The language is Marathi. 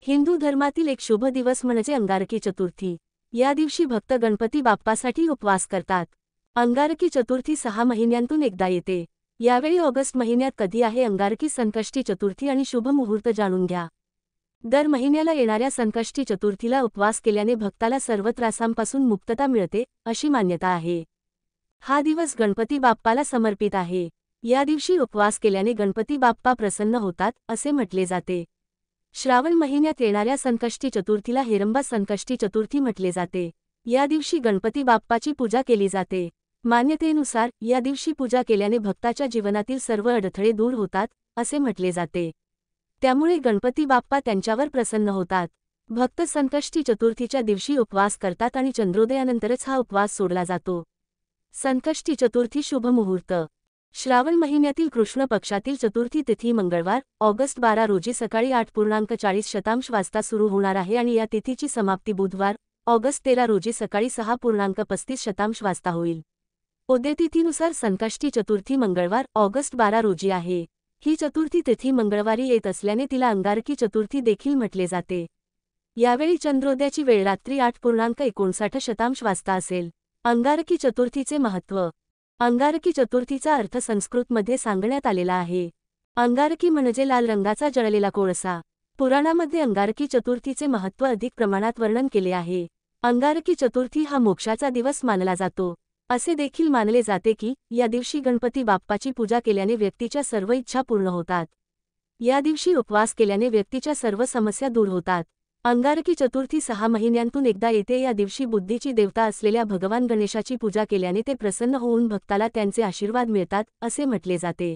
हिंदू धर्मातील एक शुभ दिवस म्हणजे अंगारकी चतुर्थी। या दिवशी भक्त गणपती बाप्पासाठी उपवास करतात। अंगारकी चतुर्थी 6 महिन्यांतून एकदा येते। यावेळी ऑगस्ट महिन्यात कधी आहे अंगारकी संकष्टी चतुर्थी आणि शुभ मुहूर्त जाणून घ्या। दर महिन्याला येणाऱ्या संकष्टी चतुर्थीला उपवास केल्याने भक्ताला सर्व त्रासांपासून मुक्तता मिळते, अशी मान्यता आहे। हा दिवस गणपती बाप्पाला समर्पित आहे। या दिवशी उपवास केल्याने गणपती बाप्पा प्रसन्न होतात, असे म्हटले जाते। श्रावण महिन्यात येणाऱ्या संकष्टी चतुर्थीला हेरंबा संकष्टी चतुर्थी म्हटले जाते। या दिवशी गणपती बाप्पाची पूजा केली जाते। मान्यतेनुसार या दिवशी पूजा केल्याने भक्ताच्या जीवनातील सर्व अडथळे दूर होतात, असे म्हटले जाते। त्यामुळे गणपती बाप्पा त्यांच्यावर प्रसन्न होतात। भक्त संकष्टी चतुर्थीच्या दिवशी उपवास करतात आणि चंद्रोदयानंतरच हा उपवास सोडला जातो। संकष्टी चतुर्थी शुभ मुहूर्त। श्रावण महिन्यातील कृष्ण पक्षातील चतुर्थी तिथी मंगळवार, ऑगस्ट 12 रोजी सकाळी 8:40 वाजता सुरू होणार आहे आणि या तिथीची समाप्ती बुधवार, ऑगस्ट 13 रोजी सकाळी 6:35 वाजता होईल। उद्यतिथीनुसार संकष्टी चतुर्थी मंगळवार, ऑगस्ट 12 रोजी आहे। ही चतुर्थी तिथी मंगळवारी येत असल्याने तिला अंगारकी चतुर्थी देखील म्हटले जाते। यावेळी चंद्रोदयाची वेळ रात्री 8:59 वाजता असेल। अंगारकी चतुर्थीचे महत्त्व। अंगारकी चतुर्थीचा अर्थ संस्कृतमध्ये सांगण्यात आलेला आहे। अंगारकी म्हणजे लाल रंगाचा जळलेला कोळसा। पुराणामध्ये अंगारकी चतुर्थीचे महत्त्व अधिक प्रमाणात वर्णन केले आहे। अंगारकी चतुर्थी हा मोक्षाचा दिवस मानला जातो। असे देखील मानले जाते की या दिवशी गणपती बाप्पाची पूजा केल्याने व्यक्तीच्या सर्व इच्छा पूर्ण होतात। या दिवशी उपवास केल्याने व्यक्तीच्या सर्व समस्या दूर होतात। अंगारकी चतुर्थी 6 महिन्यांतून एकदा येते। या दिवशी बुद्धीची देवता असलेल्या भगवान गणेशाची पूजा केल्याने ते प्रसन्न होऊन भक्ताला त्यांचे आशीर्वाद मिळतात, असे म्हटले जाते।